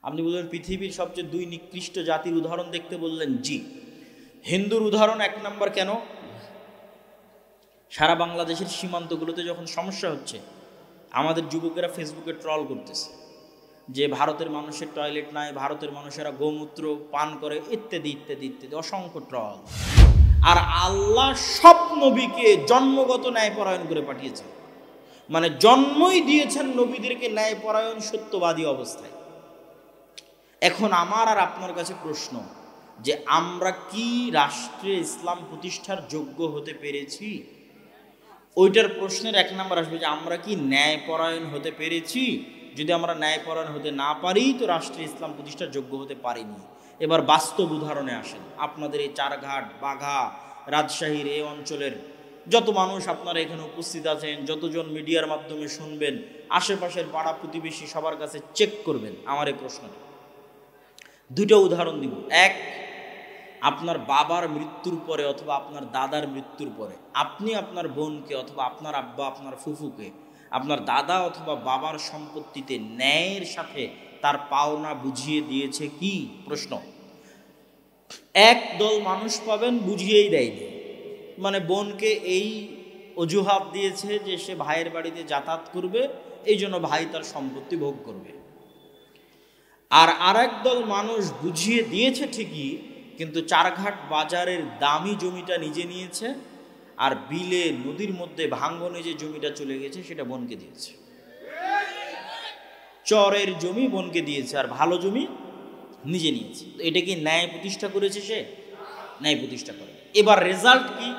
আপনি বললেন পৃথিবীর সবচেয়ে দুই নিকৃষ্ট জাতির উদাহরণ দেখতে বললেন, জি। হিন্দুর উদাহরণ এক নম্বর কেন? সারা বাংলাদেশের সীমান্তগুলোতে যখন সমস্যা হচ্ছে, আমাদের যুবকেরা ফেসবুকে ট্রল করতেছে যে ভারতের মানুষের টয়লেট নাই, ভারতের মানুষেরা গোমূত্র পান করে, ইত্যাদি ইত্যাদি ইত্যাদি, অসংখ্য ট্রল। আর আল্লাহ সব নবীকে জন্মগত ন্যায়পরায়ণ করে পাঠিয়েছেন, মানে জন্মই দিয়েছেন নবীদেরকে ন্যায়পরায়ণ সত্যবাদী অবস্থায়। এখন আমার আর আপনার কাছে প্রশ্ন যে আমরা কি রাষ্ট্রে ইসলাম প্রতিষ্ঠার যোগ্য হতে পেরেছি? ওইটার প্রশ্নের এক নম্বর আসবে যে আমরা কি ন্যায়পরায়ণ হতে পেরেছি। যদি আমরা ন্যায়পরায়ণ হতে না পারি তো রাষ্ট্রে ইসলাম প্রতিষ্ঠার যোগ্য হতে পারিনি। এবার বাস্তব উদাহরণে আসেন। আপনাদের এই চারঘাট, বাঘা, রাজশাহীর এই অঞ্চলের যত মানুষ আপনারা এখানে উপস্থিত আছেন, যতজন মিডিয়ার মাধ্যমে শুনবেন, আশেপাশের পাড়া প্রতিবেশী সবার কাছে চেক করবেন আমার এই প্রশ্নটা। দুটো উদাহরণ দিব। এক, আপনার বাবার মৃত্যুর পরে অথবা আপনার দাদার মৃত্যুর পরে আপনি আপনার বোনকে অথবা আপনার আব্বা আপনার ফুফুকে আপনার দাদা অথবা বাবার সম্পত্তিতে ন্যায়ের সাথে তার পাওনা বুঝিয়ে দিয়েছে কি? প্রশ্ন। এক দল মানুষ পাবেন বুঝিয়েই দেয়নি, মানে বোনকে এই অজুহাত দিয়েছে যে সে ভাইয়ের বাড়িতে যাতায়াত করবে, এই জন্য ভাই তার সম্পত্তি ভোগ করবে। আর আরেক দল মানুষ বুঝিয়ে দিয়েছে ঠিকই, কিন্তু চারঘাট বাজারের দামি জমিটা নিজে নিয়েছে, আর বিলে নদীর মধ্যে ভাঙ্গনে যে জমিটা চলে গেছে সেটা বোনকে দিয়েছে। চরের জমি বোনকে দিয়েছে আর ভালো জমি নিজে নিয়েছে। তো এটা কি ন্যায় প্রতিষ্ঠা করেছে? সে ন্যায় প্রতিষ্ঠা করে। এবার রেজাল্ট কি?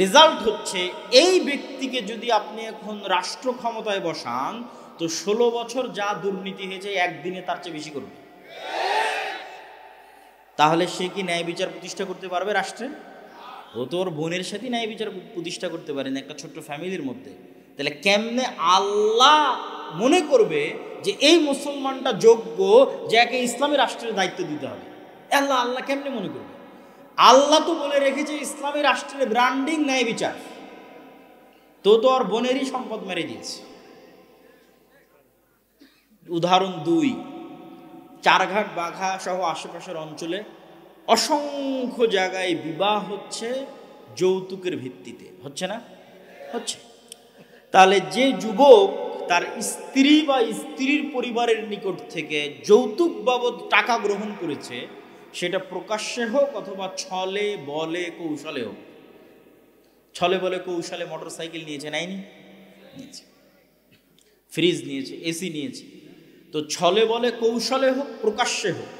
রেজাল্ট হচ্ছে এই ব্যক্তিকে যদি আপনি এখন রাষ্ট্র ক্ষমতায় বসান তো 16 বছর যা দুর্নীতি হয়েছে একদিনে তার চেয়ে বেশি করবে। তাহলে সে কি ন্যায় বিচার প্রতিষ্ঠা করতে পারবে রাষ্ট্রে? ও তো ওর বোনের সাথে ন্যায় বিচার প্রতিষ্ঠা করতে পারেন একটা ছোট্ট ফ্যামিলির মধ্যে। তাহলে কেমনে আল্লাহ মনে করবে যে এই মুসলমানটা যোগ্য যে একে ইসলামী রাষ্ট্রের দায়িত্ব দিতে হবে? আল্লাহ কেমনে মনে করবে? আল্লাহ তো বলে রেখেছে ইসলামী রাষ্ট্রের ব্র্যান্ডিং ন্যায় বিচার। তো ওর বোনেরই সম্পদ মেরে দিয়েছে। উদাহরণ 2, চারঘাট বাঘা সহ আশেপাশের অঞ্চলে অসংখ্য জায়গায় বিবাহ হচ্ছে যৌতুকের ভিত্তিতে, হচ্ছে না? হচ্ছে। তাহলে যে যুবক তার স্ত্রী বা স্ত্রীর পরিবারের নিকট থেকে যৌতুক বাবদ টাকা গ্রহণ করেছে, সেটা প্রকাশ্যে হোক অথবা ছলে বলে কৌশলে হোক। ছলে বলে কৌশলে মোটর সাইকেল নিয়েছে, নেয়নি? নিয়েছে। ফ্রিজ নিয়েছে, এসি নিয়েছে। তো ছলে বলে কৌশলে হোক প্রকাশ্যে হোক,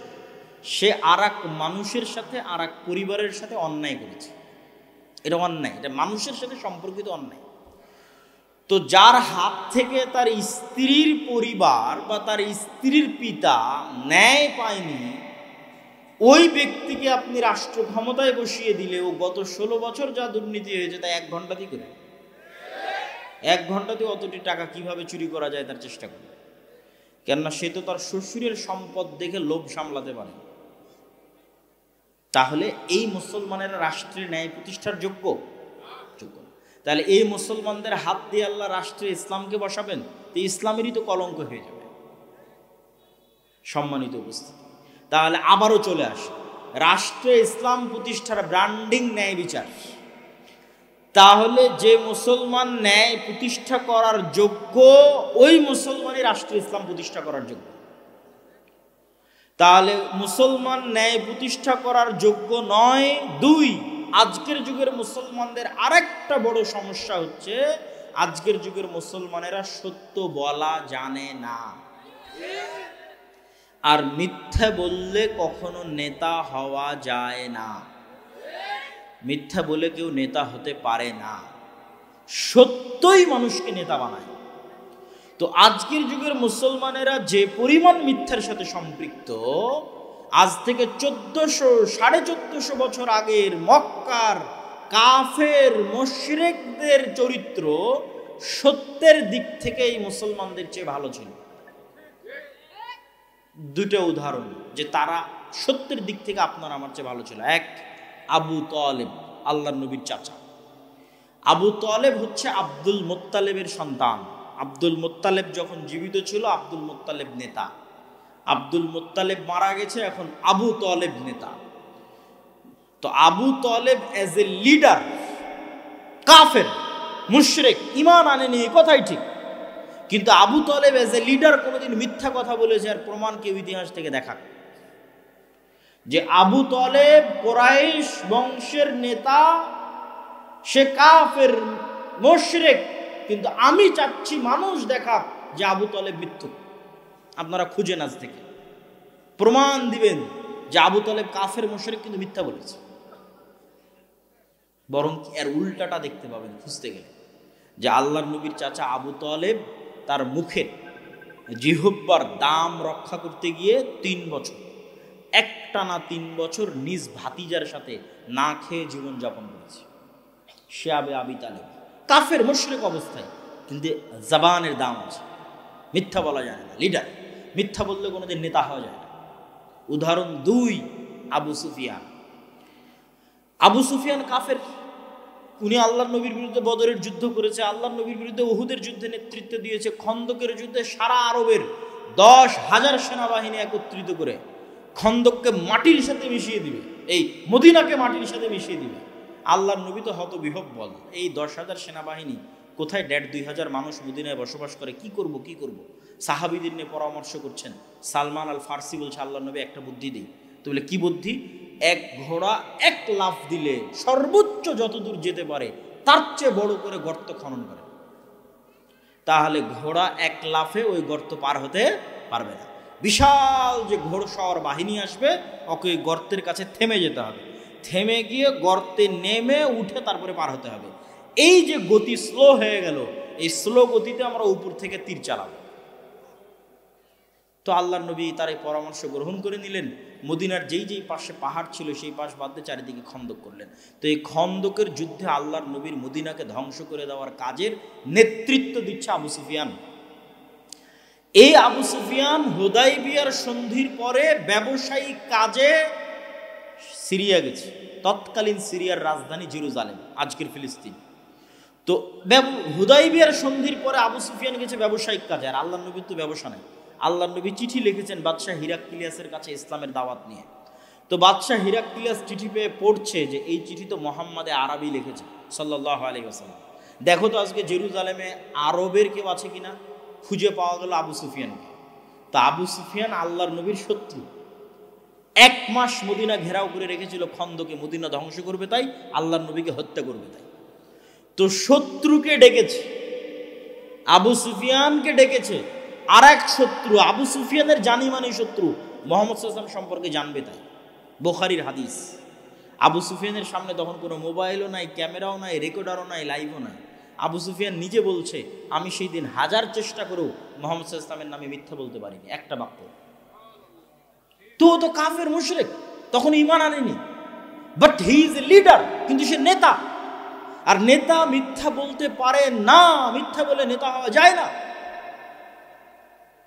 সে আর এক মানুষের সাথে আর এক পরিবারের সাথে অন্যায় করেছে। এটা অন্যায়, এটা মানুষের সাথে সম্পর্কিত অন্যায়। তো যার হাত থেকে তার স্ত্রীর পরিবার বা তার স্ত্রীর পিতা ন্যায় পায়নি, ওই ব্যক্তিকে আপনি রাষ্ট্র ক্ষমতায় বসিয়ে দিলে ও গত 16 বছর যা দুর্নীতি হয়েছে তা 1 ঘন্টাতেই করে। 1 ঘন্টাতে অতটি টাকা কিভাবে চুরি করা যায় তার চেষ্টা করবে। কেননা সে তো তার শ্বশুরের সম্পদ দেখে লোভ সামলাতে পারে। তাহলে এই মুসলমানেরা রাষ্ট্রের ন্যায় প্রতিষ্ঠার যোগ্য? তাহলে এই মুসলমানদের হাত দিয়ে আল্লাহ রাষ্ট্রে ইসলামকে বসাবেন, তো ইসলামেরই তো কলঙ্ক হয়ে যাবে। সম্মানিত উপস্থিতি, তাহলে আবারও চলে আসে রাষ্ট্রে ইসলাম প্রতিষ্ঠার ব্র্যান্ডিং ন্যায় বিচার। তাহলে যে মুসলমান ন্যায় প্রতিষ্ঠা করার যোগ্য, ওই মুসলমানই রাষ্ট্রে ইসলাম প্রতিষ্ঠা করার যোগ্য। তাহলে মুসলমান ন্যায় প্রতিষ্ঠা করার যোগ্য নয়। 2, আজকের যুগের মুসলমানদের আরেকটা বড় সমস্যা হচ্ছে আজকের যুগের মুসলমানেরা সত্য বলা জানে না। আর মিথ্যা বললে কখনো নেতা হওয়া যায় না। মিথ্যা বলে কেউ নেতা হতে পারে না, সত্যই মানুষকে নেতা বানায়। তো আজকের যুগের মুসলমানেরা যে পরিমাণ মিথ্যার সাথে সম্পৃক্ত, আজ থেকে 1400-1450 বছর আগের মক্কার কাফের মুশরিকদের চরিত্র সত্যের দিক থেকে এই মুসলমানদের চেয়ে ভালো ছিল। 2টা উদাহরণ যে তারা সত্যের দিক থেকে আপনার আমার চেয়ে ভালো ছিল। 1, আবু তালেব, আল্লাহর নবীর চাচা। আবু তালেব হচ্ছে আব্দুল মুত্তালেবের সন্তান। আব্দুল মুত্তালেব যখন জীবিত ছিল আব্দুল মুত্তালেব নেতা, আব্দুল মুত্তালিব মারা গেছে, এখন আবু তালেব নেতা। তো Abu Talib as a leader কাফের, মুশরিক, ঈমান আনেনি, এই কথাই ঠিক। কিন্তু Abu Talib as a leader কোনোদিন মিথ্যা কথা বলেছে আর প্রমাণ কেউ ইতিহাস থেকে দেখাক যে আবু তালেব কুরাইশ বংশের নেতা, সে কাফের, মুশরিক, কিন্তু আমি চাচ্ছি মানুষ দেখা যে আবু তালেব মিথ্যুক। আপনারা খুঁজেন আজ থেকে, প্রমাণ দিবেন যে আবু তালেব কাফের, মুশরিক, কিন্তু মিথ্যা বলেছে। বরং এর উল্টাটা দেখতে পাবেন খুঁজতে গেলে, যে আল্লাহর নবীর চাচা আবু তালেব তার মুখের জিহ্বার দাম রক্ষা করতে গিয়ে 3 বছর, একটানা 3 বছর নিজ ভাতিজার সাথে না খেয়ে জীবনযাপন করেছে। সে আবি তালেব কাফের, মুশরিক অবস্থায়, কিন্তু জবানের দাম আছে, মিথ্যা বলা যায় না। লিডার মিথ্যা বললে কোনোদিন নেতা হওয়া যায় না। উদাহরণ 2, আবু সুফিয়ান। আবু সুফিয়ান কাফের, উনি আল্লাহর নবীর বিরুদ্ধে বদরের যুদ্ধ করেছে, আল্লাহর নবীর বিরুদ্ধে উহুদের যুদ্ধে নেতৃত্ব দিয়েছে, খন্দকের যুদ্ধে সারা আরবের 10,000 সেনাবাহিনী একত্রিত করে খন্দককে মাটির সাথে মিশিয়ে দিবে, এই মদিনাকে মাটির সাথে মিশিয়ে দিবে। আল্লাহর নবী তো হতবিহ্বল, এই 10,000 সেনাবাহিনী কোথায়, 1,500 মানুষ মদিনায় বসবাস করে, কি করব কি করব। সাহাবীদের নিয়ে পরামর্শ করছেন। সালমান আল ফার্সি বলছে, আল্লাহর নবী একটা বুদ্ধি দিই। তো বলে কি বুদ্ধি? এক ঘোড়া 1 লাফ দিলে সর্বোচ্চ যতদূর যেতে পারে তার চেয়ে বড় করে গর্ত খনন করে, তাহলে ঘোড়া 1 লাফে ওই গর্ত পার হতে পারবে না। বিশাল যে ঘোড়সওয়ার বাহিনী আসবে, ওকে ওই গর্তের কাছে থেমে যেতে হবে, থেমে গিয়ে গর্তে নেমে উঠে তারপরে পার হতে হবে। এই যে গতি স্লো হয়ে গেল, এই স্লো গতিতে আমরা উপর থেকে তীর চালাবো। তো আল্লাহর নবী তার এই পরামর্শ গ্রহণ করে নিলেন। মদিনার যেই পাশে পাহাড় ছিল সেই পাশ বাদ দিয়ে চারিদিকে খন্দক করলেন। তো এই খন্দকের যুদ্ধে আল্লাহর নবীর মদিনাকে ধ্বংস করে দেওয়ার কাজের নেতৃত্ব দিচ্ছে আবু সুফিয়ান। এই আবু সুফিয়ান হুদাইবিয়ার সন্ধির পরে ব্যবসায়িক কাজে সিরিয়া গেছে, তৎকালীন সিরিয়ার রাজধানী জেরুজালেম, আজকের ফিলিস্তিন। তো হুদাইবিয়ার সন্ধির পরে আবু সুফিয়ান গেছে ব্যবসায়িক কাজে, আর আল্লাহর নবীর তো ব্যবসা নেই। আল্লাহর নবী চিঠি লিখেছেন বাদশাহ হিরাক্লিয়াসের কাছে ইসলামের দাওয়াত নিয়ে। তো বাদশাহ হিরাক্লিয়াস চিঠি পেয়ে পড়ছে যে এই চিঠি তো মোহাম্মদে আরবি লিখেছে সাল্লাল্লাহু আলাইহি ওয়াসাল্লাম। দেখো তো আজকে জেরুজালেমে আরবের কেউ আছে কিনা। খুঁজে পাওয়া গেল আবু সুফিয়ানকে। তা আবু সুফিয়ান আল্লাহর নবীর শত্রু, 1 মাস মদিনা ঘেরাও করে রেখেছিল খন্দকে, মদিনা ধ্বংস করবে তাই, আল্লাহর নবীকে হত্যা করবে তাই। তো শত্রুকে ডেকেছে, আবু সুফিয়ানকে ডেকেছে, আর এক শত্রু, আবু সুফিয়ানের জানি মানি শত্রু, মুহাম্মদ সাল্লাল্লাহু আলাইহি ওয়াসাল্লাম সম্পর্কে জানবে তাই। বুখারীর হাদিস। আবু সুফিয়ানের সামনে তখন কোনো মোবাইলও নাই, ক্যামেরাও নাই, রেকর্ডারও নাই, লাইভও নাই। আবু সুফিয়ান নিজে বলছে, আমি সেই দিন 1000 চেষ্টা করেও মুহাম্মদ সাল্লাল্লাহু আলাইহি ওয়াসাল্লামের নামে মিথ্যা বলতে পারিনি, একটা বাক্য। তো কাফের, মুশরিক, তখন ঈমান আনেনি, but he is a leader, কিন্তু সে নেতা। আর নেতা মিথ্যা বলতে পারে না, মিথ্যা বলে নেতা হওয়া যায় না।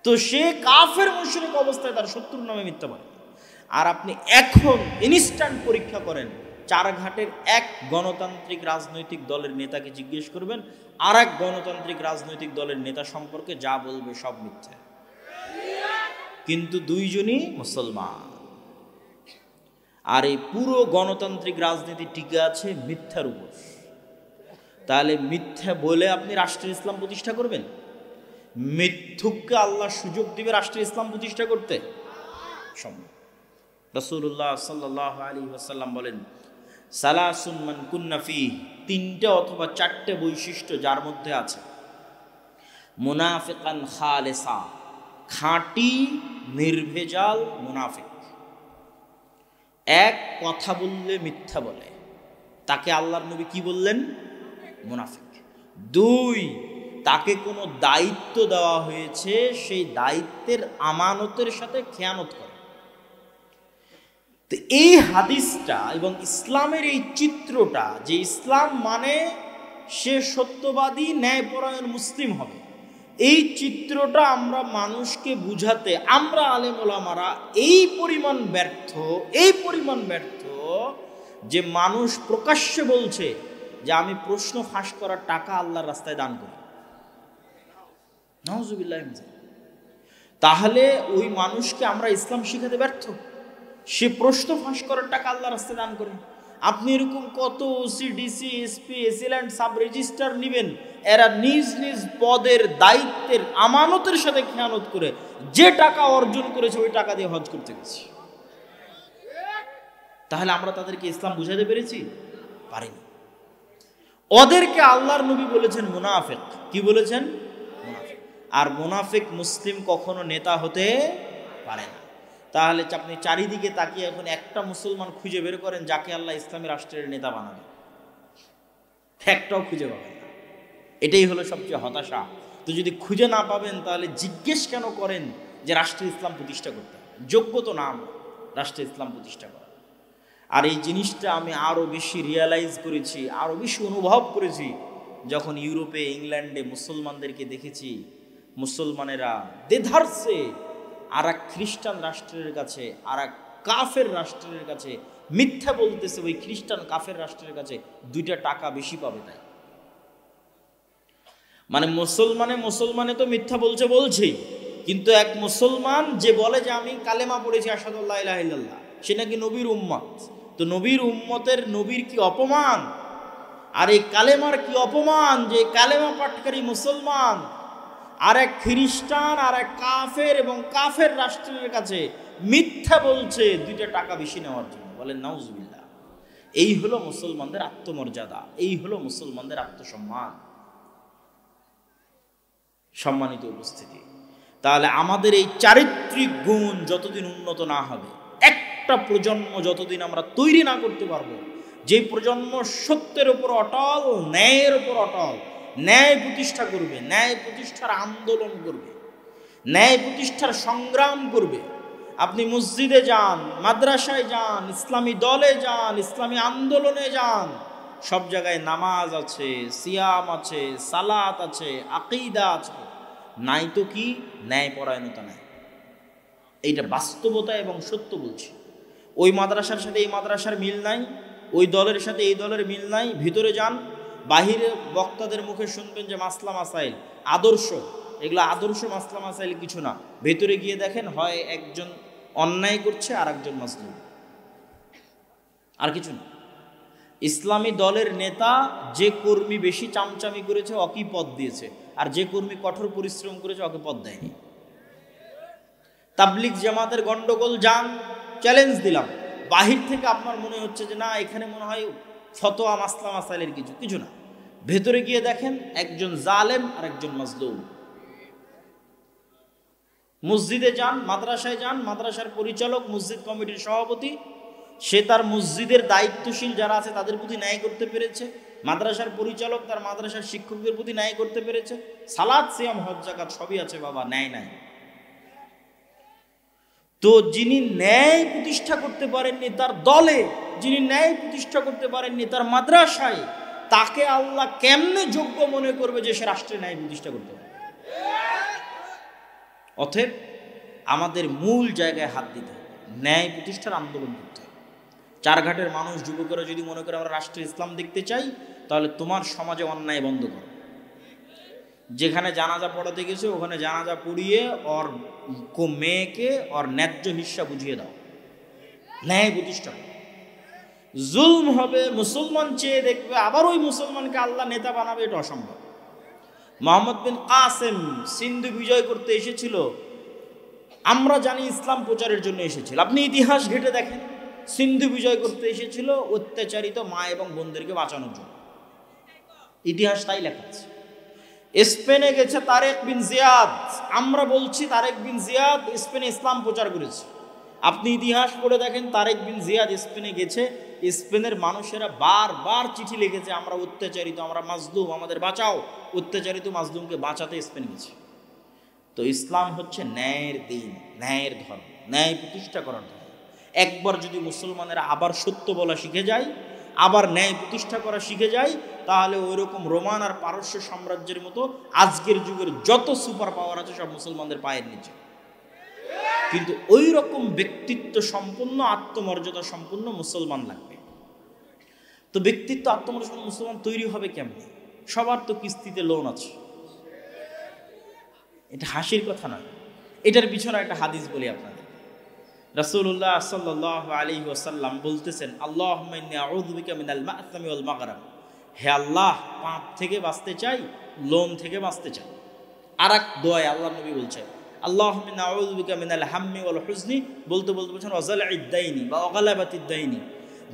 তো সে কাফের, মুশরিক অবস্থায় তার শত্রুর নামে মিথ্যা বলে। আর আপনি এখন ইনস্ট্যান্ট পরীক্ষা করেন, 4 ঘাটের এক গণতান্ত্রিক রাজনৈতিক দলের নেতাকে জিজ্ঞেস করবেন, আর এক গণতান্ত্রিক রাজনৈতিক দলের নেতা সম্পর্কে যা বলবে সব মিথ্যা, কিন্তু দুইজনই মুসলমান। আর এই পুরো গণতান্ত্রিক রাজনীতি টিকে আছে মিথ্যার উপর। তাহলে মিথ্যা বলে আপনি রাষ্ট্রের ইসলাম প্রতিষ্ঠা করবেন? মিথ্যুককে আল্লাহ সুযোগ দিবে রাষ্ট্রের ইসলাম প্রতিষ্ঠা করতে? সম্ভব। রাসূলুল্লাহ সাল্লাল্লাহু আলাইহি ওয়াসাল্লাম বলেন, সালাসুন মান কুন্না ফিহি, 3টে অথবা 4টে বৈশিষ্ট্য যার মধ্যে আছে, মুনাফিকান খালেসা, খাঁটি নির্ভেজাল মুনাফিক। 1, কথা বললে মিথ্যা বলে, তাকে আল্লাহর নবী কি বললেন? মুনাফিক। 2, তাকে কোনো দায়িত্ব দেওয়া হয়েছে, সেই দায়িত্বের আমানতের সাথে খেয়ানত করে। তো এই হাদিসটা এবং ইসলামের এই চিত্রটা, যে ইসলাম মানে সে সত্যবাদী ন্যায়পরায়ণ মুসলিম হবে, এই চিত্রটা আমরা মানুষকে বুঝাতে, আমরা আলেম ওলামারা এই পরিমাণ ব্যর্থ যে মানুষ প্রকাশ্যে বলছে যে আমি প্রশ্ন ফাঁস করার টাকা আল্লাহর রাস্তায় দান করি। নাউজুবিল্লাহ। তাহলে ওই মানুষকে আমরা ইসলাম শিখাতে ব্যর্থ। সে প্রশ্ন ফাঁস করার টাকা আল্লাহ রাস্তায় দান করেন। আপনি এরকম কত OC, DC, SP, AC land, sub registrar নিবেন, এরা নিজ নিজ পদের দায়িত্বের আমানতের সাথে খেয়ানত করে যে টাকা অর্জন করেছে ওই টাকা দিয়ে হজ করতে গেছে। তাহলে আমরা তাদেরকে ইসলাম বুঝাতে পেরেছি? পারিনি। ওদেরকে আল্লাহর নবী বলেছেন মুনাফিক। কি বলেছেন? মুনাফিক। আর মুনাফিক মুসলিম কখনো নেতা হতে পারে না। তাহলে আপনি চারিদিকে তাকিয়ে এখন একটা মুসলমান খুঁজে বের করেন যাকে আল্লাহ ইসলামী রাষ্ট্রের নেতা বানাবে, একটাও খুঁজে পাবেন না। এটাই হলো সবচেয়ে হতাশা। তো যদি খুঁজে না পাবেন তাহলে জিজ্ঞেস কেন করেন যে রাষ্ট্রে ইসলাম প্রতিষ্ঠা করতে হবে? যোগ্য তো নাম রাষ্ট্রে ইসলাম প্রতিষ্ঠা করা। আর এই জিনিসটা আমি আরও বেশি রিয়ালাইজ করেছি, আরও বেশি অনুভব করেছি যখন ইউরোপে, ইংল্যান্ডে মুসলমানদেরকে দেখেছি। মুসলমানেরা দেধারসে আর এক খ্রিস্টান রাষ্ট্রের কাছে, আর এক কাফের রাষ্ট্রের কাছে মিথ্যা বলতেছে। ওই খ্রিস্টান কাফের রাষ্ট্রের কাছে 2টা টাকা বেশি পাবে তাই। মানে মুসলমানে তো মিথ্যা বলছেই, কিন্তু এক মুসলমান যে বলে যে আমি কালেমা পড়েছি আশহাদু আল্লা ইলাহা ইল্লাল্লাহ, সে নাকি নবীর উম্মত। তো নবীর উম্মতের নবীর কি অপমান, আর এই কালেমার কি অপমান যে কালেমা পাঠকারী মুসলমান আর এক খ্রিস্টান আর এক কাফের এবং কাফের রাষ্ট্রের কাছে মিথ্যা বলছে 2টা টাকা বেশি নেওয়ার জন্য। বলেন নাউজুবিল্লাহ। এই হলো মুসলমানদের আত্মমর্যাদা, এই হলো মুসলমানদের আত্মসম্মান। সম্মানিত উপস্থিতি, তাহলে আমাদের এই চারিত্রিক গুণ যতদিন উন্নত না হবে, একটা প্রজন্ম যতদিন আমরা তৈরি না করতে পারবো যে প্রজন্ম সত্যের উপর অটল, ন্যায়ের উপর অটল, ন্যায় প্রতিষ্ঠা করবে, ন্যায় প্রতিষ্ঠার আন্দোলন করবে, ন্যায় প্রতিষ্ঠার সংগ্রাম করবে। আপনি মসজিদে যান, মাদ্রাসায় যান, ইসলামী দলে যান, ইসলামী আন্দোলনে যান, সব জায়গায় নামাজ আছে, সিয়াম আছে, সালাত আছে, আকীদা আছে, নাই তো কি ন্যায়পরায়ণতা নাই। এইটা বাস্তবতা এবং সত্য বলছি। ওই মাদ্রাসার সাথে এই মাদ্রাসার মিল নাই, ওই দলের সাথে এই দলের মিল নাই। ভিতরে যান, বাহিরে বক্তাদের মুখে শুনবেন যে মাসলা মাসাইল, আদর্শ, এগুলো আদর্শ মাসলা মাসাইল কিছু না। ভেতরে গিয়ে দেখেন হয় একজন অন্যায় করছে আর একজন মাজলুম, আর কিছু না। ইসলামী দলের নেতা যে কর্মী বেশি চামচামি করেছে ওকে পদ দিয়েছে, আর যে কর্মী কঠোর পরিশ্রম করেছে ওকে পদ দেয়নি। তাবলিগ জামাতের গন্ডগোল যান, চ্যালেঞ্জ দিলাম, বাহির থেকে আপনার মনে হচ্ছে যে না এখানে মনে হয় ফতোয়া মাসলা মাসাইলের কিছু না। ভেতরে গিয়ে দেখেন একজন জালেম আর একজন মাজলুম। মসজিদে যান, মাদ্রাসায় যান, মাদ্রাসার পরিচালক, মসজিদ কমিটির সভাপতি, সে তার মসজিদের দায়িত্বশীল যারা আছে তাদের প্রতি ন্যায় করতে পেরেছে। মাদ্রাসার পরিচালক তার মাদ্রাসার শিক্ষকদের প্রতি ন্যায় করতে পেরেছে। সালাত, সিয়াম, হজ, যাকাত সবই আছে, বাবা ন্যায় নাই। তো যিনি ন্যায় প্রতিষ্ঠা করতে পারেননি তার দলে, যিনি ন্যায় প্রতিষ্ঠা করতে পারেননি তার মাদ্রাসায়, তাকে আল্লাহ কেমনে যোগ্য মনে করবে যে সে রাষ্ট্রে ন্যায় প্রতিষ্ঠা করতে পারে? অতএব আমাদের মূল জায়গায় হাত দিতে হবে, ন্যায় প্রতিষ্ঠার আন্দোলন করতে হবে। চারঘাটের মানুষ, যুবকেরা যদি মনে করে আমরা রাষ্ট্রে ইসলাম দেখতে চাই, তাহলে তোমার সমাজে অন্যায় বন্ধ করো। যেখানে জানাজা পড়াতে গেছে ওখানে জানাজা পড়িয়ে ওর মেয়েকে ওর ন্যায্য হিস্সা বুঝিয়ে দাও, ন্যায় প্রতিষ্ঠা করো। জুলম হবে, মুসলমান চেয়ে দেখবে, আবার ওই মুসলমানকে আল্লাহ নেতা বানাবে, এটা অসম্ভব। মোহাম্মদ বিন কাসেম সিন্ধু বিজয় করতে এসেছিল, আমরা জানি ইসলাম প্রচারের জন্য এসেছিল। আপনি ইতিহাস ঘেটে দেখেন, সিন্ধু বিজয় করতে এসেছিল অত্যাচারিত মা এবং বোনদেরকে বাঁচানোর জন্য, ইতিহাস তাই লেখা আছে। স্পেনে গেছে তারেক বিন জিয়াদ, আমরা বলছি তারেক বিন জিয়াদ স্পেনে ইসলাম প্রচার করেছে। আপনি ইতিহাস পড়ে দেখেন, তারেক বিন জিয়াদ স্পেনে গেছে, স্পেনের মানুষেরা বারবার চিঠি লিখেছে আমরা অত্যাচারিত, আমরা মাজলুম, আমাদের বাঁচাও। অত্যাচারিত মাজলুমকে বাঁচাতে স্পেন গেছে। তো ইসলাম হচ্ছে ন্যায়ের দিন, ন্যায়ের ধর্ম, ন্যায় প্রতিষ্ঠা করার ধর্ম। একবার যদি মুসলমানেরা আবার সত্য বলা শিখে যায়, আবার ন্যায় প্রতিষ্ঠা করা শিখে যায়, তাহলে ওই রকম রোমান আর পারস্য সাম্রাজ্যের মতো আজকের যুগের যত সুপার পাওয়ার আছে সব মুসলমানদের পায়ের নিচে। কিন্তু ওই রকম ব্যক্তিত্ব সম্পন্ন, আত্মমর্যাদা সম্পন্ন মুসলমান লাগবে। তো ব্যক্তিত্ব, আত্মমর্যাদা মুসলমান তৈরি হবে কেমনে? সবার তো কিস্তিতে লোন আছে, এটা হাসির কথা নয়। এটার পিছনে একটা হাদিস বলি আপনাদের। রাসূলুল্লাহ সাল্লাল্লাহু আলাইহি ওয়াসাল্লাম বলতেছেন, আল্লাহুম্মা ইন্নী আউযু বিকা মিনাল মা'সামি ওয়াল মাগরাম, হে আল্লাহ, পাপ থেকে বাঁচতে চাই, লোন থেকে বাঁচতে চাই। আর এক দোয়ায় আল্লাহ নবী বলছেন, আল্লাহুম্মা ইন্নী আউযু বিকা মিনাল হাম্মি ওয়াল হুজনি, বলতে বলতে বলছেন ওয়াজালঈদ দাইনি বা ওয়াগালাবাতিদ দাইনি,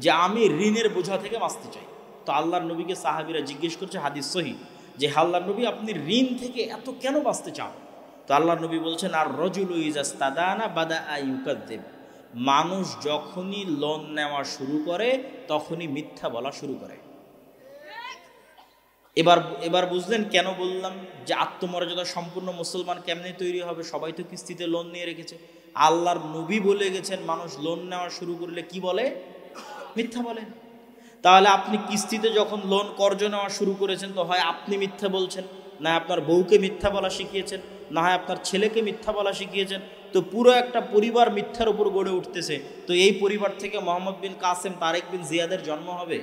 যে আমি ঋণের বোঝা থেকে বাঁচতে চাই। তো আল্লাহর নবীকে সাহাবীরা জিজ্ঞেস করছে, হাদিস সহিহ, যে আল্লাহর নবী, আপনি ঋণ থেকে এত কেন বাঁচতে চান? তো আল্লাহর নবী বলছেন, আর রাজুলু ইজাস্তাদানা বাদা আইয়ুকাযযিব, মানুষ যখনই লোন নেওয়া শুরু করে তখনই মিথ্যা বলা শুরু করে। এবার বুঝলেন কেন বললাম যে আত্মমর্যাদা সম্পূর্ণ মুসলমান কেমনে তৈরি হবে? সবাই তো কিস্তিতে লোন নিয়ে রেখেছে। আল্লাহর নবী বলে গেছেন, মানুষ লোন নেওয়া শুরু করলে কি বলে? মিথ্যা বলে। তাহলে আপনি কিস্তিতে যখন লোন কর্জ নেওয়া শুরু করেছেন, তো হয় আপনি মিথ্যা বলছেন, না আপনার বউকে মিথ্যা বলা শিখিয়েছেন, না হয় আপনার ছেলেকে মিথ্যা বলা শিখিয়েছেন। তো পুরো একটা পরিবার মিথ্যার উপর গড়ে উঠতেছে। তো এই পরিবার থেকে মোহাম্মদ বিন কাসেম, তারেক বিন জিয়াদের জন্ম হবে?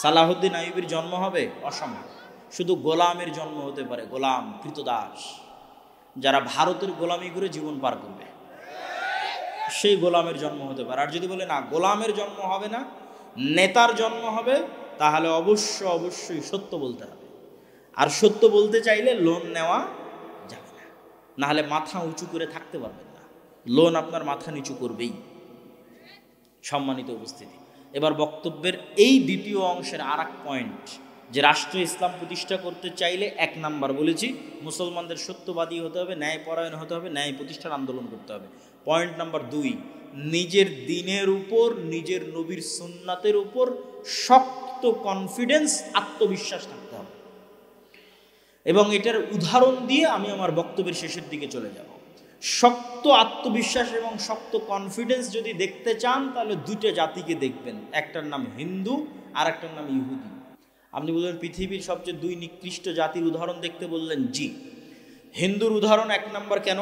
সালাহুদ্দিন আইয়ুবীর জন্ম হবে? অসম্ভব। শুধু গোলামের জন্ম হতে পারে, গোলাম, কৃতদাস, যারা ভারতের গোলামি করে জীবন পার করবে, সেই গোলামের জন্ম হতে পারে। আর যদি বলে না, গোলামের জন্ম হবে না, নেতার জন্ম হবে, তাহলে অবশ্যই সত্য বলতে হবে। আর সত্য বলতে চাইলে লোন নেওয়া যাবে না, নাহলে মাথা উঁচু করে থাকতে পারবেন না। লোন আপনার মাথা নিচু করবেই। সম্মানিত উপস্থিতি, এবার বক্তব্যের এই দ্বিতীয় অংশের আর এক পয়েন্ট, যে রাষ্ট্র ইসলাম প্রতিষ্ঠা করতে চাইলে 1 নাম্বার বলেছি, মুসলমানদের সত্যবাদী হতে হবে, ন্যায়পরায়ণ হতে হবে, ন্যায় প্রতিষ্ঠার আন্দোলন করতে হবে। পয়েন্ট নাম্বার 2, নিজের দ্বীনের উপর, নিজের নবীর সুন্নাতের উপর শক্ত কনফিডেন্স, আত্মবিশ্বাস থাকতে হবে। এবং এটার উদাহরণ দিয়ে আমি আমার বক্তব্যের শেষের দিকে চলে যাব। শক্ত আত্মবিশ্বাস এবং শক্ত কনফিডেন্স যদি দেখতে চান, তাহলে 2টা জাতিকে দেখবেন, একটার নাম হিন্দু আর একটার নাম ইহুদি। আপনি বলবেন পৃথিবীর সবচেয়ে 2 নিকৃষ্ট জাতির উদাহরণ দেখতে বললেন, জি। হিন্দুর উদাহরণ 1 নাম্বার কেন?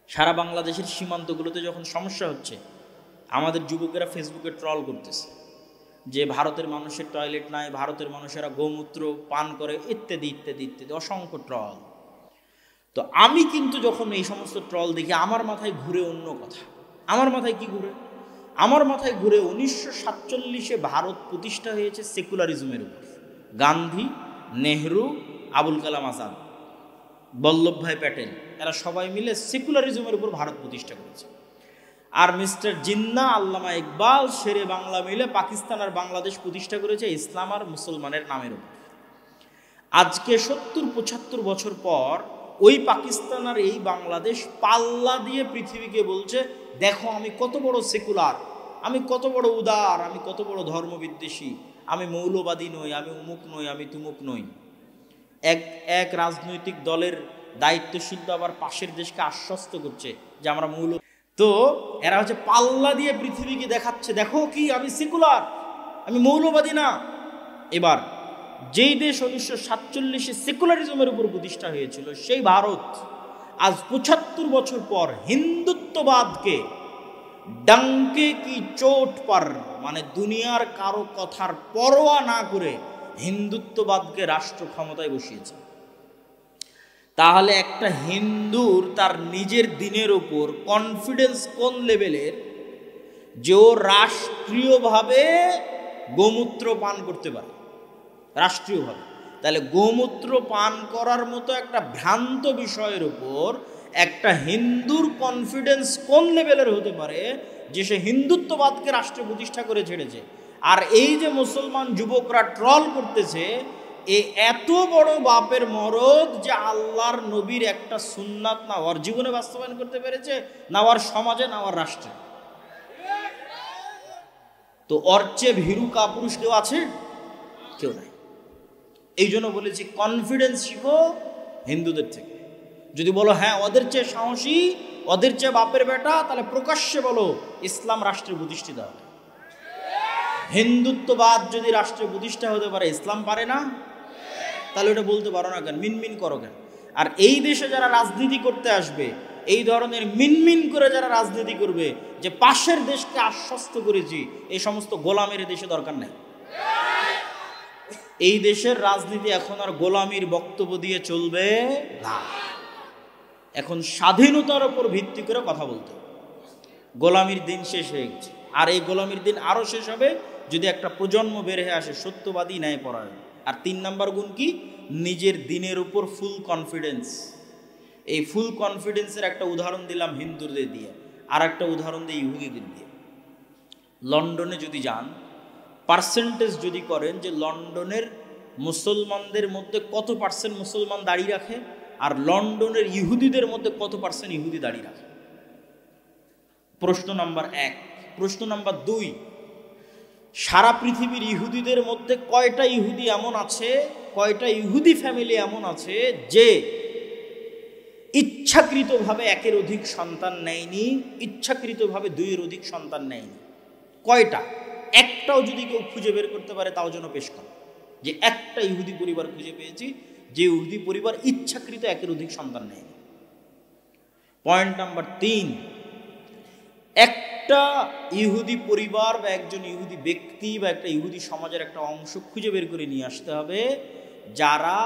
সারা বাংলাদেশের সীমান্তগুলোতে যখন সমস্যা হচ্ছে, আমাদের যুবকেরা ফেসবুকে ট্রল করতেছে যে ভারতের মানুষের টয়লেট নাই, ভারতের মানুষেরা গোমূত্র পান করে, ইত্যাদি ইত্যাদি ইত্যাদি, অসংখ্য ট্রল। তো আমি কিন্তু যখন এই সমস্ত ট্রল দেখি, আমার মাথায় ঘুরে অন্য কথা। আমার মাথায় কি ঘুরে? আমার মাথায় ঘুরে 1947-এ ভারত প্রতিষ্ঠা হয়েছে সেকুলারিজমের উপর। গান্ধী, নেহরু, আবুল কালাম আজাদ, বল্লভভাই প্যাটেল, এরা সবাই মিলে সেকুলারিজমের উপর ভারত প্রতিষ্ঠা করেছে। আর মিস্টার জিন্নাহ, আল্লামা ইকবাল, শেরে বাংলা মিলে পাকিস্তান আর বাংলাদেশ প্রতিষ্ঠা করেছে ইসলাম আর মুসলমানের নামের উপর। আজকে 70-75 বছর পর ওই পাকিস্তান আর এই বাংলাদেশ পাল্লা দিয়ে পৃথিবীকে বলছে, দেখো আমি কত বড় সেকুলার, আমি কত বড় উদার, আমি কত বড় ধর্মবিদ্বেষী, আমি মৌলবাদী নই, আমি উমুক নই, আমি তুমুক নই। এক রাজনৈতিক দলের দায়িত্বশীল তো আবার পাশের দেশকে আশ্বস্ত করছে যে আমরা মৌল। তো এরা হচ্ছে পাল্লা দিয়ে পৃথিবীকে দেখাচ্ছে, দেখো কি আমি সেকুলার, আমি মৌলবাদী না। এবার যেই দেশ 1947-এ সেকুলারিজমের উপর প্রতিষ্ঠা হয়েছিল, সেই ভারত আজ 75 বছর পর হিন্দুত্ববাদকে ডাঙ্কে কি চোট পার, মানে দুনিয়ার কারো কথার পরোয়া না করে হিন্দুত্ববাদকে রাষ্ট্র ক্ষমতায় বসিয়েছে। তাহলে একটা হিন্দুর তার নিজের দ্বীনের উপর কনফিডেন্স কোন লেভেলের, যে ও রাষ্ট্রীয়ভাবে গোমূত্র পান করতে পারে, রাষ্ট্রীয়ভাবে। তাহলে গোমূত্র পান করার মতো একটা ভ্রান্ত বিষয়ের উপর একটা হিন্দুর কনফিডেন্স কোন লেভেলের হতে পারে, যে সে হিন্দুত্ববাদকে রাষ্ট্র প্রতিষ্ঠা করে ছেড়েছে। আর এই যে মুসলমান যুবকরা ট্রল করতেছে, এ এত বড় বাপের মরদ যে আল্লাহর নবীর একটা সুন্নাত না ওর জীবনে বাস্তবায়ন করতে পেরেছে, না ওর সমাজে, না ওর রাষ্ট্রে। তো ওর চেয়ে ভীরু কাপুরুষ কেউ আছে? কেউ নাই। এই জন্য বলেছি কনফিডেন্স শিখো হিন্দুদের থেকে। যদি বলো হ্যাঁ ওদের চেয়ে সাহসী, ওদের চেয়ে বাপের বেটা, তাহলে প্রকাশ্যে বলো ইসলাম রাষ্ট্রে প্রতিষ্ঠিত হবে। হিন্দুত্ববাদ যদি রাষ্ট্রে প্রতিষ্ঠা হতে পারে, ইসলাম পারে না, তাহলে ওটা বলতে পারো না কেন? মিনমিন করো কেন? আর এই দেশে যারা রাজনীতি করতে আসবে, এই ধরনের মিনমিন করে যারা রাজনীতি করবে যে পাশের দেশকে আশ্বস্ত করেছি, এই সমস্ত গোলামের দেশে দরকার নেই। এই দেশের রাজনীতি এখন আর গোলামির বক্তব্য দিয়ে চলবে না। এখন স্বাধীনতার উপর ভিত্তি করে কথা বলতে, গোলামির দিন শেষ হয়ে গেছে। আর এই গোলামির দিন আরও শেষ হবে যদি একটা প্রজন্ম বের হয়ে আসে সত্যবাদী, ন্যায়পরায়ণ। আর 3 নাম্বার গুণ কি? নিজের দিনের উপর ফুল কনফিডেন্স। এই ফুল কনফিডেন্সের একটা উদাহরণ দিলাম হিন্দুদের দিয়ে, আর একটা উদাহরণ দিই ইহুদিদের দিয়ে। লন্ডনে যদি যান, পার্সেন্টেজ যদি করেন যে লন্ডনের মুসলমানদের মধ্যে কত পার্সেন্ট মুসলমান দাঁড়িয়ে রাখে, আর লন্ডনের ইহুদিদের মধ্যে কত পার্সেন্ট ইহুদি দাঁড়িয়ে রাখে। প্রশ্ন নাম্বার 1। প্রশ্ন নাম্বার 2, সারা পৃথিবীর ইহুদিদের মধ্যে কয়টা ইহুদি এমন আছে, কয়টা ইহুদি ফ্যামিলি এমন আছে যে ইচ্ছাকৃতভাবে 1-এর অধিক সন্তান নেয়নি, ইচ্ছাকৃতভাবে 2-এর অধিক সন্তান নেয়নি? কয়টা? একটাও যদি কেউ খুঁজে বের করতে পারে তাও যেন পেশ করে, যে একটা ইহুদি পরিবার খুঁজে পেয়েছি যে ইহুদি পরিবার ইচ্ছাকৃত 1-এর অধিক সন্তান নেয়নি। পয়েন্ট নাম্বার 3, একটা ইহুদি পরিবার বা একজন ইহুদি ব্যক্তি বা একটা ইহুদি সমাজের একটা অংশ খুঁজে বের করে নিয়ে আসতে হবে যারা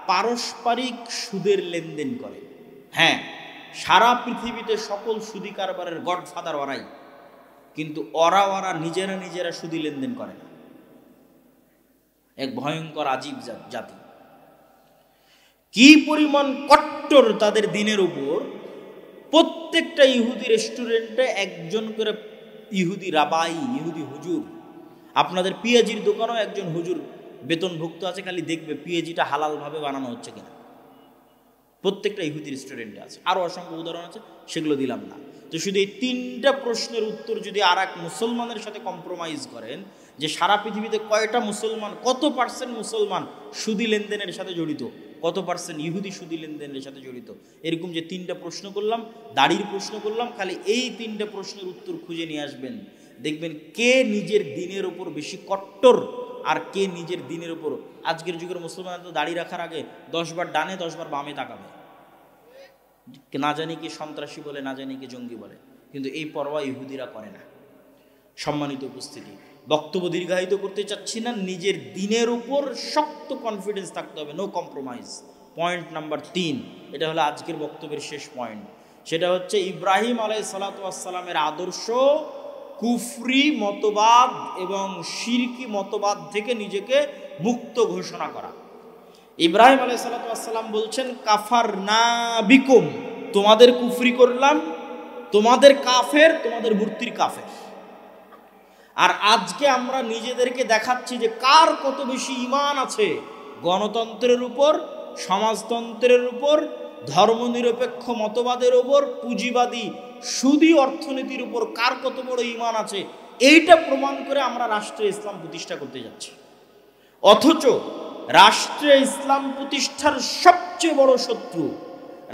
পারস্পরিক সুদের লেনদেন করে। হ্যাঁ, সারা পৃথিবীতে সকল সুদি কারবারের গডফাদার ওরাই, কিন্তু ওরা নিজেরা সুদি লেনদেন করে না। এক ভয়ঙ্কর আজীব জাতি। কি পরিমাণ কট্টর তাদের দিনের উপর! প্রত্যেকটা ইহুদি রেস্টুরেন্টে একজন করে ইহুদি রাবাই, ইহুদি হুজুর। আপনাদের পিএজির দোকানেও একজন হুজুর বেতনভুক্ত আছে, খালি দেখবে পিএজিটা হালালভাবে বানানো হচ্ছে কিনা। প্রত্যেকটা ইহুদি রেস্টুরেন্টে আছে। আরও অসংখ্য উদাহরণ আছে, সেগুলো দিলাম না। তো শুধু এই 3টা প্রশ্নের উত্তর যদি আর এক মুসলমানের সাথে কম্প্রোমাইজ করেন যে সারা পৃথিবীতে কয়টা মুসলমান, কত পার্সেন্ট মুসলমান সুদি লেনদেনের সাথে জড়িত, কত পার্সেন্ট ইহুদি সুদি লেনদেনের সাথে জড়িত, এরকম যে 3টা প্রশ্ন করলাম, দাড়ির প্রশ্ন করলাম, খালি এই 3টা প্রশ্নের উত্তর খুঁজে নিয়ে আসবেন, দেখবেন কে নিজের দিনের ওপর বেশি কট্টর আর কে নিজের দিনের ওপর। আজকের যুগের মুসলমান তো দাড়ি রাখার আগে 10 বার ডানে 10 বার বামে তাকাবে, না জানি কি সন্ত্রাসী বলে, না জানি কি জঙ্গি বলে, কিন্তু এই পরোয়া ইহুদিরা করে না। সম্মানিত উপস্থিতি, বক্তব্য দীর্ঘায়িত করতে চাচ্ছি না, নিজের দিনের উপর শক্ত কনফিডেন্স থাকতে হবে, নো কম্প্রোমাইজ। পয়েন্ট নাম্বার 3, এটা হলো আজকের বক্তব্যের শেষ পয়েন্ট। সেটা হচ্ছে ইব্রাহিম আলাইহিসসালামের আদর্শ কুফরি মতবাদ এবং শিরকি মতবাদ থেকে নিজেকে মুক্ত ঘোষণা করা। ইব্রাহিম আলাইহিসসালাম বলছেন, কাফারনা বিকুম, তোমাদের কুফরি করলাম, তোমাদের কাফের, তোমাদের মূর্তির কাফের। আর আজকে আমরা নিজেদেরকে দেখাচ্ছি যে কার কত বেশি ঈমান আছে গণতন্ত্রের উপর, সমাজতন্ত্রের উপর, ধর্মনিরপেক্ষ মতবাদের উপর, পুঁজিবাদী সুদী অর্থনীতির উপর কার কত বড় ঈমান আছে, এইটা প্রমাণ করে আমরা রাষ্ট্রে ইসলাম প্রতিষ্ঠা করতে যাচ্ছি। অথচ রাষ্ট্রে ইসলাম প্রতিষ্ঠার সবচেয়ে বড় শত্রু,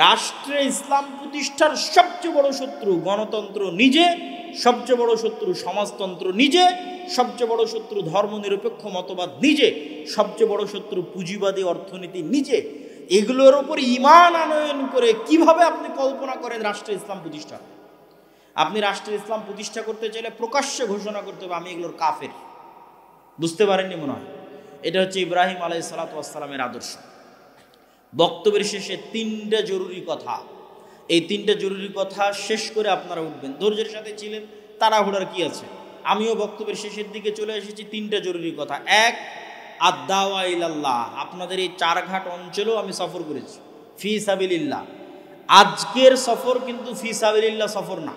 রাষ্ট্রে ইসলাম প্রতিষ্ঠার সবচেয়ে বড় শত্রু গণতন্ত্র নিজে, সবচেয়ে বড় শত্রু সমাজতন্ত্র নিজে, সবচেয়ে বড় শত্রু ধর্মনিরপেক্ষ মতবাদ নিজে, সবচেয়ে বড় শত্রু পুঁজিবাদী অর্থনীতি নিজে। এগুলোর উপর ঈমান আনয়ন করে কিভাবে আপনি কল্পনা করেন রাষ্ট্রে ইসলাম প্রতিষ্ঠা? আপনি রাষ্ট্রে ইসলাম প্রতিষ্ঠা করতে চাইলে প্রকাশ্যে ঘোষণা করতে হবে আমি এগুলোর কাফের। বুঝতে পারেননি মনে হয়? এটা হচ্ছে ইব্রাহিম আলাইহিসসালামের আদর্শ। বক্তব্যের শেষে 3টা জরুরি কথা, এই 3টা জরুরি কথা শেষ করে আপনারা উঠবেন। ধৈর্যের সাথে ছিলেন, তাড়াহুড়ার কি আছে? আমিও বক্তব্যের শেষের দিকে চলে এসেছি। 3টা জরুরি কথা। 1, আদ-দাওয়া ইলাল্লাহ। আপনাদের এই 4 ঘাট অঞ্চলেও আমি সফর করেছি ফি সাবিলিল্লাহ। আজকের সফর কিন্তু ফি সাবিলিল্লাহ সফর না,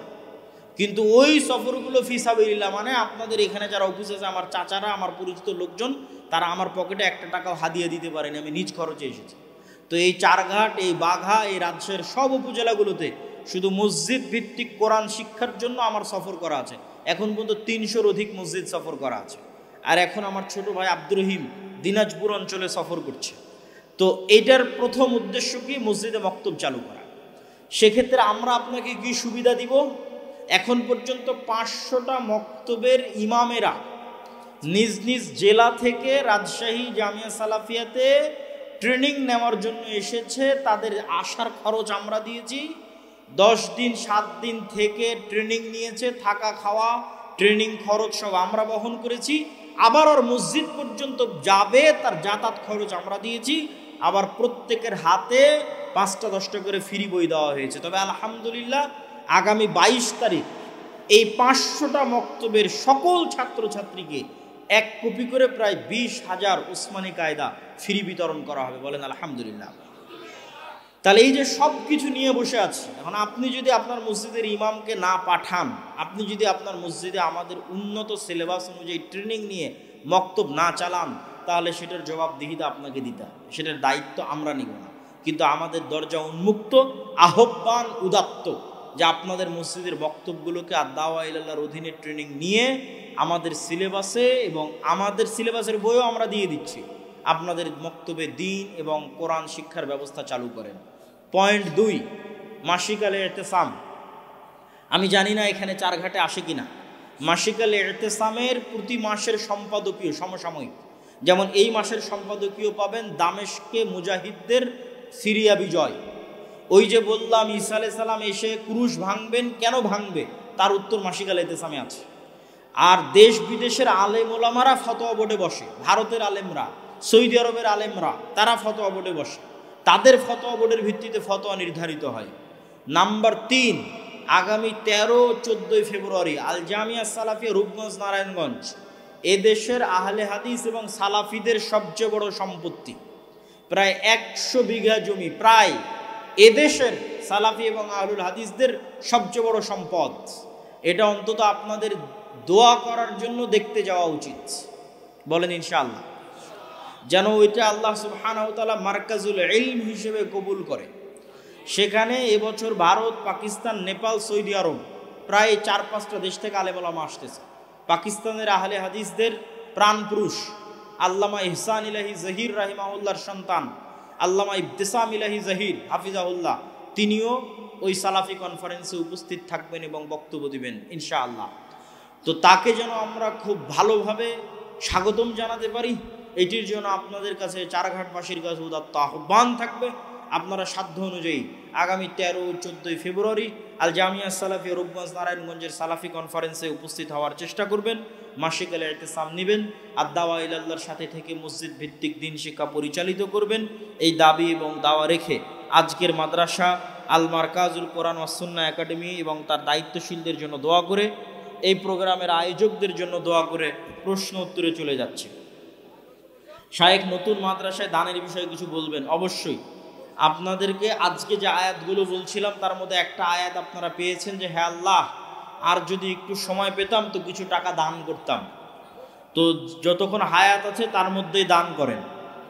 কিন্তু ওই সফরগুলো ফি সাবিলিল্লাহ। মানে আপনাদের এখানে যারা অফিস আছে, আমার চাচারা, আমার পরিচিত লোকজন, তারা আমার পকেটে 1 টাকাও হাদিয়া দিতে পারেনি, আমি নিজ খরচে এসেছি। তো এই 4 ঘাট, এই বাঘা, এই রাজশাহীর সব উপজেলাগুলোতে শুধু মসজিদ ভিত্তিক কোরআন শিক্ষার জন্য আমার সফর করা আছে। এখন পর্যন্ত 300-র অধিক মসজিদ সফর করা আছে। আর এখন আমার ছোট ভাই আব্দুর রহিম দিনাজপুর অঞ্চলে সফর করছে। তো এটার প্রথম উদ্দেশ্য কি? মসজিদে মক্তব চালু করা। সেক্ষেত্রে আমরা আপনাকে কি সুবিধা দিব? এখন পর্যন্ত 500টা মক্তবের ইমামেরা নিজ নিজ জেলা থেকে রাজশাহী জামিয়া সালাফিয়াতে ট্রেনিং নেওয়ার জন্য এসেছে। তাদের আসার খরচ আমরা দিয়েছি। 10 দিন 7 দিন থেকে ট্রেনিং নিয়েছে, থাকা খাওয়া ট্রেনিং খরচ সব আমরা বহন করেছি। আবার ওর মসজিদ পর্যন্ত যাবে তার যাতায়াত খরচ আমরা দিয়েছি। আবার প্রত্যেকের হাতে 5টা 10টা করে ফ্রি বই দেওয়া হয়েছে। তবে আলহামদুলিল্লাহ আগামী 22 তারিখ এই 500টা মক্তবের সকল ছাত্রছাত্রীকে 1 কপি করে প্রায় 20,000 উসমানী কায়দা ফ্রি বিতরণ করা হবে। বলেন আলহামদুলিল্লাহ। তাহলে এই যে সব কিছু নিয়ে বসে আছি, এখন আপনি যদি আপনার মসজিদের ইমামকে না পাঠান, আপনি যদি আপনার মসজিদে আমাদের উন্নত সিলেবাস অনুযায়ী ট্রেনিং নিয়ে মক্তব না চালান, তাহলে সেটার জবাবদিহিতা আপনাকে দিতে হবে, সেটার দায়িত্ব আমরা নিব না। কিন্তু আমাদের দরজা উন্মুক্ত, আহ্বান উদাত্ত যে আপনাদের মসজিদের বক্তব্যগুলোকে দাওয়া ইলাল্লাহর অধীনে ট্রেনিং নিয়ে আমাদের সিলেবাসে, এবং আমাদের সিলেবাসের বইও আমরা দিয়ে দিচ্ছি, আপনাদের মক্তবে দ্বীন এবং কোরআন শিক্ষার ব্যবস্থা চালু করেন। পয়েন্ট 2, মাসিকালে ইতিসাম। আমি জানি না এখানে চারঘাটে আসে কিনা। মাসিকালে ইতিসামের প্রতি মাসের সম্পাদকীয় সমসাময়িক, যেমন এই মাসের সম্পাদকীয় পাবেন দামেশকে মুজাহিদদের সিরিয়া বিজয়। ওই যে বললাম ঈসা আলাইহিস সালাম এসে ক্রুশ ভাঙবেন, কেন ভাঙবে তার উত্তর মাসিকালে ইতিসামে আছে। আর দেশ বিদেশের আলেম ওলামারা ফতোয়া বোর্ডে বসে, ভারতের আলেমরা, সৌদি আরবের আলেমরা, তারা ফতোয়া বোর্ডে বসে, তাদের ফতোয়া বোর্ডের ভিত্তিতে ফতোয়া নির্ধারিত হয়। নাম্বার 3, আগামী 13-14 ফেব্রুয়ারি আল জামিয়া সালাফিয়া রূপগঞ্জ নারায়ণগঞ্জ এদেশের আহলে হাদিস এবং সালাফিদের সবচেয়ে বড় সম্পত্তি, প্রায় 100 বিঘা জমি, প্রায় এদেশের সালাফি এবং আহলুল হাদিসদের সবচেয়ে বড় সম্পদ। এটা অন্তত আপনাদের দোয়া করার জন্য দেখতে যাওয়া উচিত। বলেন ইনশাআল্লাহ, যেন ওইটা আল্লাহ সুবহানাহু ওয়া তাআলা মারকাজুল ইলম হিসেবে কবুল করে। সেখানে এবছর ভারত, পাকিস্তান, নেপাল, সৌদি আরব প্রায় 4-5টা দেশ থেকে আলেম ওলামা আসতেছে। পাকিস্তানের আহলে হাদিসদের প্রাণপুরুষ আল্লামা ইহসান ইলাহি জহির রাহিমাহুল্লাহর সন্তান আল্লামা ইবতিসাম ইলাহি জহির হাফিজাহুল্লাহ, তিনিও ওই সালাফি কনফারেন্সে উপস্থিত থাকবেন এবং বক্তব্য দিবেন ইনশাআল্লাহ। তো তাকে যেন আমরা খুব ভালোভাবে স্বাগতম জানাতে পারি, এটির জন্য আপনাদের কাছে চারঘাটবাসীর কাছে উদাত্ত আহ্বান থাকবে। আপনারা সাধ্য অনুযায়ী আগামী 13-14 ফেব্রুয়ারি আল জামিয়া সালাফিয়া রূপগঞ্জ নারায়ণগঞ্জের সালাফি কনফারেন্সে উপস্থিত হওয়ার চেষ্টা করবেন। মাসিকালে ইতিসাম নেবেন, আর দাওয়া ইলাল্লাহর সাথে থেকে মসজিদ ভিত্তিক দিন শিক্ষা পরিচালিত করবেন। এই দাবি এবং দাওয়া রেখে আজকের মাদ্রাসা আল মারকাজুল কোরআন ওয়াস সুন্নাহ একাডেমি এবং তার দায়িত্বশীলদের জন্য দোয়া করে, এই প্রোগ্রামের আয়োজকদের জন্য দোয়া করে প্রশ্ন উত্তরে চলে যাচ্ছে। শায়েখ নতুন মাদ্রাসায় দানের বিষয়ে কিছু বলবেন। অবশ্যই আপনাদেরকে আজকে যে আয়াতগুলো বলছিলাম তার মধ্যে একটা আয়াত আপনারা পেয়েছেন যে হে আল্লাহ, আর যদি একটু সময় পেতাম তো কিছু টাকা দান করতাম। তো যতক্ষণ হায়াত আছে তার মধ্যেই দান করেন।